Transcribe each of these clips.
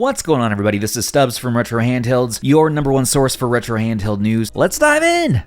What's going on, everybody? This is Stubbs from Retro Handhelds, your #1 source for retro handheld news. Let's dive in!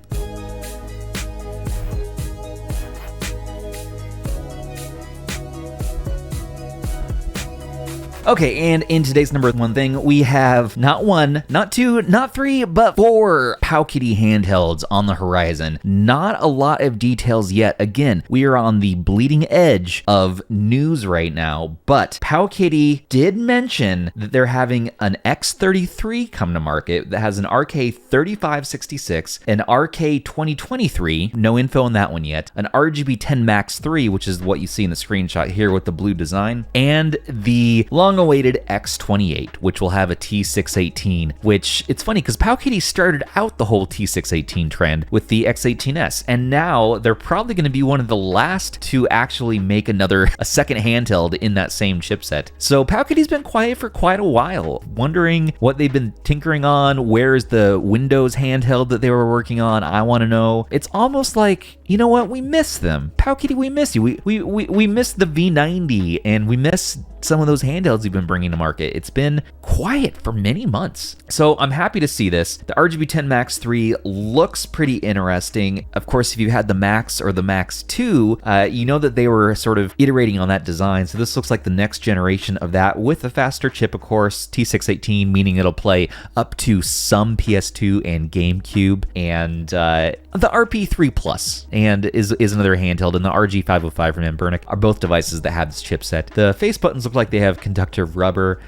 Okay, and in today's #1 thing, we have not one, not two, not three, but 4 PowKiddy handhelds on the horizon. Not a lot of details yet. Again, we are on the bleeding edge of news right now, but PowKiddy did mention that they're having an X33 come to market that has an RG3566, an RG2023, no info on that one yet, an RGB10 Max 3, which is what you see in the screenshot here with the blue design, and the long-awaited X28, which will have a T618, which it's funny because PowKiddy started out the whole T618 trend with the X18S, and now they're probably going to be one of the last to actually make a second handheld in that same chipset. So PowKiddy's been quiet for quite a while, wondering what they've been tinkering on. Where's the Windows handheld that they were working on? I want to know. It's almost like, you know what, we miss them. PowKiddy, we miss you. We miss the V90, and we miss some of those handhelds you've been bringing to market. It's been quiet for many months. So I'm happy to see this. The RGB10 Max 3 looks pretty interesting. Of course, if you had the Max or the Max 2, you know that they were sort of iterating on that design. So this looks like the next generation of that with a faster chip, of course, T618, meaning it'll play up to some PS2 and GameCube, and the RP3 Plus and is another handheld, and the RG555 from Anbernic are both devices that have this chipset. The face buttons look like they have conductive rubber.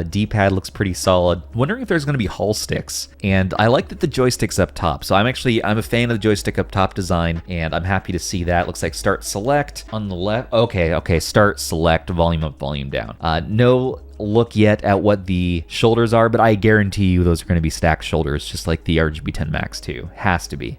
D-pad looks pretty solid. Wondering if there's going to be Hull sticks, and I like that the joystick's up top. So I'm a fan of the joystick up top design, and I'm happy to see that. Looks like start select on the left. Okay, start select, volume up, volume down. No look yet at what the shoulders are, but I guarantee you those are going to be stacked shoulders, just like the RGB10 Max 2. Has to be.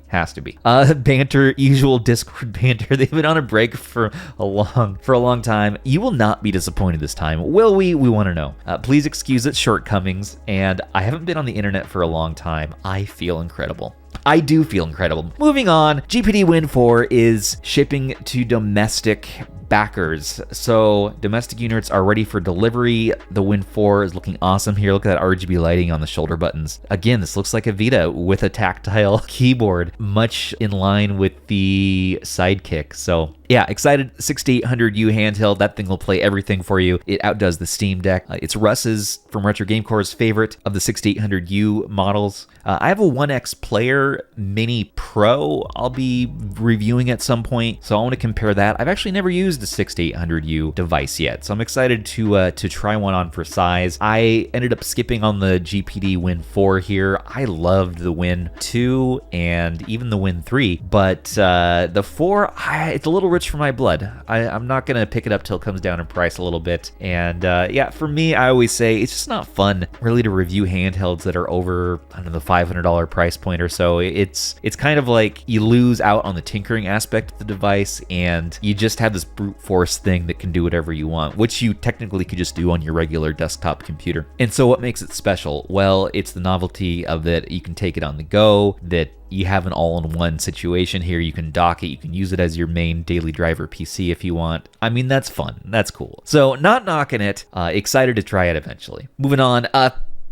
Banter, usual Discord banter. They've been on a break for a long time. You will not be disappointed this time, will we? We want to know. Please excuse its shortcomings, and I haven't been on the internet for a long time. I feel incredible. I do feel incredible. Moving on, GPD Win 4 is shipping to domestic backers. So domestic units are ready for delivery. The Win 4 is looking awesome here. Look at that RGB lighting on the shoulder buttons. Again, this looks like a Vita with a tactile keyboard, much in line with the Sidekick. So yeah, excited. 6800U handheld. That thing will play everything for you. It outdoes the Steam Deck. It's Russ's, from Retro Game Core's, favorite of the 6800U models. I have a 1X Player Mini Pro I'll be reviewing at some point, so I want to compare that. I've actually never used a 6800U device yet, so I'm excited to try one on for size. I ended up skipping on the GPD Win 4 here. I loved the Win 2 and even the Win 3, but the 4, it's a little rich for my blood. I'm not going to pick it up till it comes down in price a little bit, and yeah, for me, I always say it's just not fun really to review handhelds that are over, I don't know, the $500 price point or so. It's kind of like you lose out on the tinkering aspect of the device, and you just have this brute force thing that can do whatever you want, which you technically could just do on your regular desktop computer. And so what makes it special? Well, it's the novelty of that you can take it on the go, that you have an all-in-one situation here. You can dock it, you can use it as your main daily driver PC if you want. I mean, that's fun, that's cool. So not knocking it, excited to try it eventually. Moving on,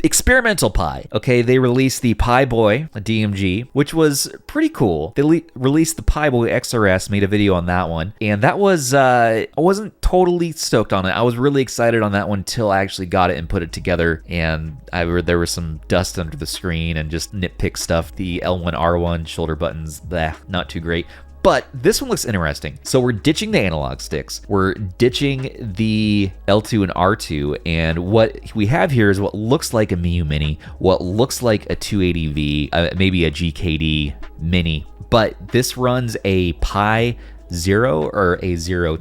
experimental Pi. Okay, they released the PiBoy DMG, which was pretty cool. They released the PiBoy XRS, made a video on that one, and that was, I wasn't totally stoked on it. I was really excited on that one till I actually got it and put it together, and there was some dust under the screen and just nitpick stuff. The L1R1 shoulder buttons, not too great. But this one looks interesting. So we're ditching the analog sticks. We're ditching the L2 and R2. And what we have here is what looks like a Miyoo Mini, what looks like a 280V, maybe a GPD Mini. But this runs a Pi 0 or a 02,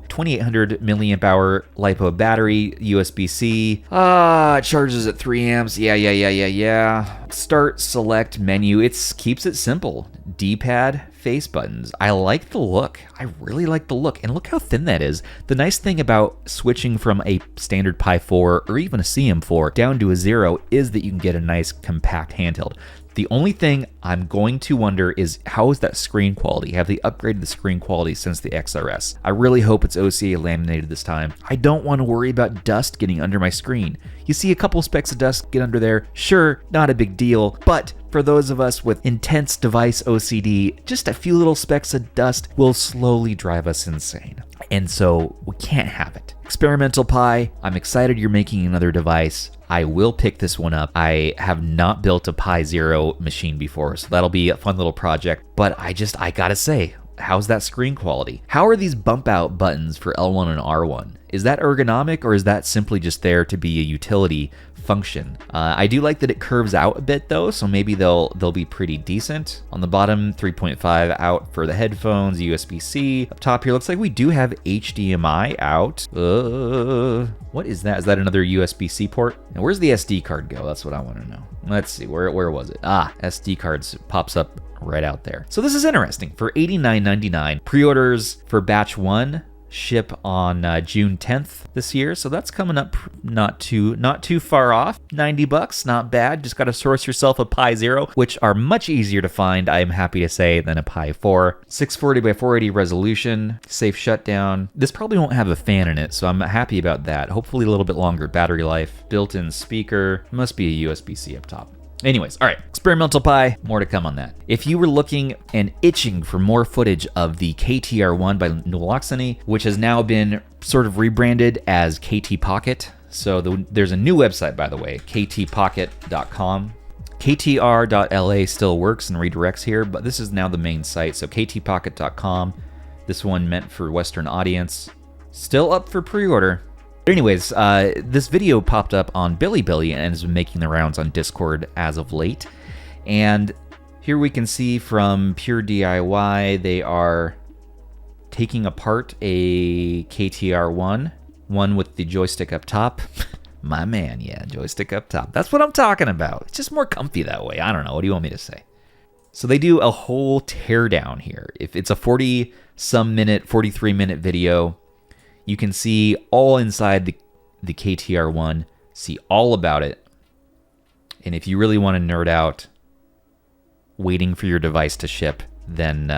2800 milliamp hour LiPo battery, USB-C. It charges at 3 amps. Yeah. Start, select, menu. It keeps it simple. D-pad, face buttons. I like the look. I really like the look. And look how thin that is. The nice thing about switching from a standard Pi 4 or even a CM4 down to a 0 is that you can get a nice compact handheld. The only thing I'm going to wonder is how is that screen quality? Have they upgraded the screen quality since the XRS? I really hope it's OCA laminated this time. I don't want to worry about dust getting under my screen. You see a couple specks of dust get under there, sure, not a big deal, but for those of us with intense device OCD, just a few little specks of dust will slowly drive us insane. And so we can't have it. Experimental Pi, I'm excited you're making another device. I will pick this one up. I have not built a Pi Zero machine before, so that'll be a fun little project. But I gotta say, how's that screen quality? How are these bump out buttons for L1 and R1? Is that ergonomic or is that simply just there to be a utility function? I do like that it curves out a bit though, so maybe they'll be pretty decent. On the bottom, 3.5 out for the headphones, USB-C. Up top here, looks like we do have HDMI out. What is that? Is that another USB-C port? And where's the SD card go? That's what I want to know. Let's see, where was it? SD cards pops up right out there. So this is interesting. For $89.99, pre-orders for batch 1 ship on June 10th this year, so that's coming up not too far off. $90, not bad. Just got to source yourself a Pi Zero, which are much easier to find, I am happy to say, than a Pi 4. 640 by 480 resolution, safe shutdown. This probably won't have a fan in it, so I'm happy about that. Hopefully a little bit longer battery life. Built-in speaker, must be a USB-C up top. Anyways, all right, Experimental Pi, more to come on that. If you were looking and itching for more footage of the KTR1 by Naloxony, which has now been sort of rebranded as KT Pocket, so there's a new website, by the way, ktpocket.com. ktr.la still works and redirects here, but this is now the main site, so ktpocket.com. This one meant for Western audience. Still up for pre-order. Anyways, this video popped up on Bilibili and has been making the rounds on Discord as of late. And here we can see from Pure DIY, they are taking apart a KTR1, one with the joystick up top. My man, yeah, joystick up top. That's what I'm talking about. It's just more comfy that way. I don't know. What do you want me to say? So they do a whole teardown here. If it's a 43-minute video, you can see all inside the KTR1, see all about it. And if you really want to nerd out waiting for your device to ship, then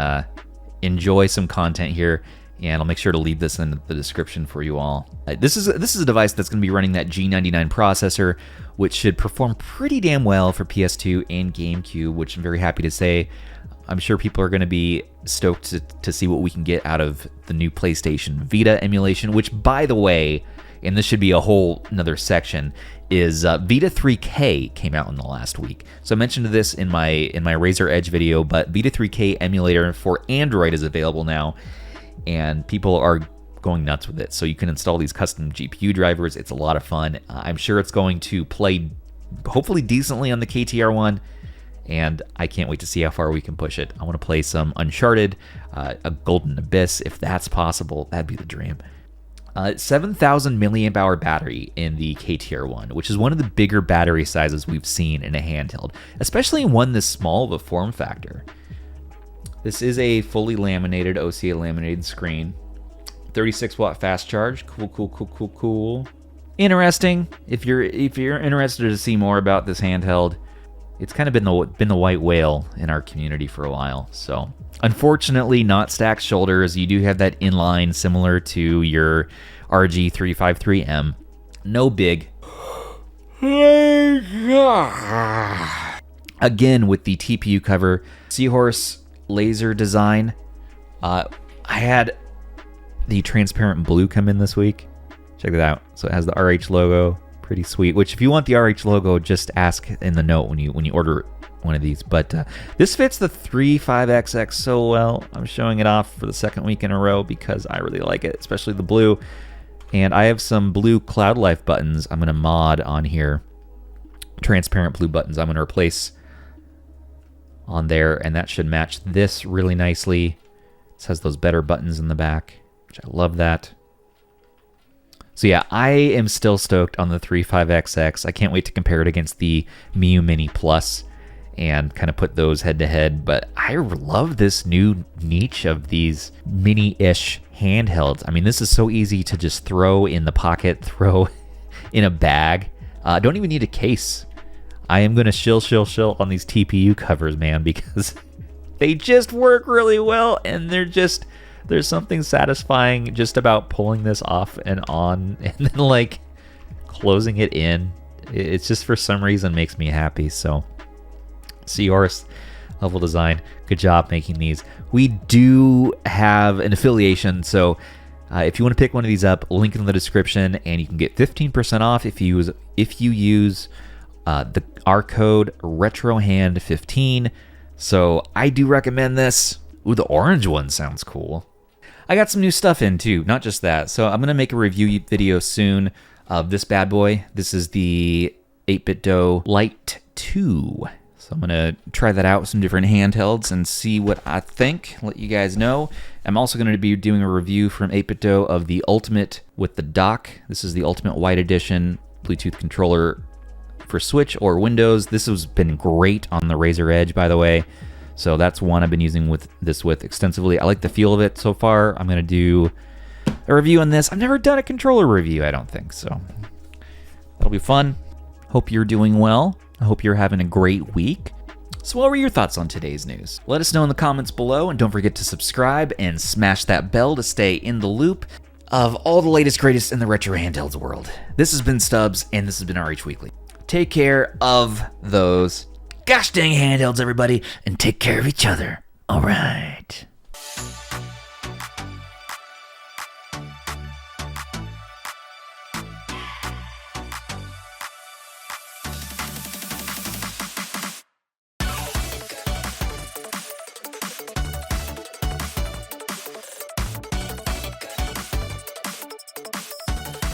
enjoy some content here. And I'll make sure to leave this in the description for you all. This is a device that's going to be running that G99 processor, which should perform pretty damn well for PS2 and GameCube, which I'm very happy to say. I'm sure people are going to be stoked to see what we can get out of the new PlayStation Vita emulation, which, by the way, and this should be a whole another section, is Vita 3K came out in the last week. So I mentioned this in my Razer Edge video, but Vita 3K emulator for Android is available now, and people are going nuts with it. So you can install these custom GPU drivers. It's a lot of fun. I'm sure it's going to play hopefully decently on the KTR1. And I can't wait to see how far we can push it. I want to play some Uncharted, a Golden Abyss, if that's possible. That'd be the dream. 7,000 milliamp hour battery in the KTR1, which is one of the bigger battery sizes we've seen in a handheld, especially one this small of a form factor. This is a fully laminated, OCA laminated screen. 36 watt fast charge. Cool. Interesting. If you're interested to see more about this handheld, it's kind of been the white whale in our community for a while. So unfortunately, not stacked shoulders. You do have that inline similar to your RG35M. No big. Again, with the TPU cover, Seahorse laser design. I had the transparent blue come in this week. Check that out. So it has the RH logo. Pretty sweet, which if you want the RH logo, just ask in the note when you order one of these. But this fits the 35XX so well. I'm showing it off for the second week in a row because I really like it, especially the blue. And I have some blue Cloud Life buttons I'm going to mod on here. Transparent blue buttons I'm going to replace on there, and that should match this really nicely. This has those better buttons in the back, which I love that. So yeah, I am still stoked on the 35XX. I can't wait to compare it against the Miyoo Mini Plus and kind of put those head to head. But I love this new niche of these mini-ish handhelds. I mean, this is so easy to just throw in the pocket, throw in a bag. Don't even need a case. I am going to shill on these TPU covers, man, because they just work really well, and there's something satisfying just about pulling this off and on and then like closing it in. It's just for some reason makes me happy. So CRS Level Design, good job making these. We do have an affiliation, so if you want to pick one of these up, link in the description, and you can get 15% off if you use our code RetroHand15. So I do recommend this. Ooh, the orange one sounds cool. I got some new stuff in too, not just that. So I'm gonna make a review video soon of this bad boy. This is the 8BitDo Lite 2. So I'm gonna try that out with some different handhelds and see what I think, let you guys know. I'm also gonna be doing a review from 8BitDo of the Ultimate with the dock. This is the Ultimate White Edition Bluetooth controller for Switch or Windows. This has been great on the Razer Edge, by the way. So that's one I've been using this with extensively. I like the feel of it so far. I'm gonna do a review on this. I've never done a controller review, I don't think, so that'll be fun. Hope you're doing well. I hope you're having a great week. So what were your thoughts on today's news? Let us know in the comments below, and don't forget to subscribe and smash that bell to stay in the loop of all the latest greatest in the retro handhelds world. This has been Stubbs, and this has been RH Weekly. Take care of those gosh dang handhelds, everybody, and take care of each other. All right.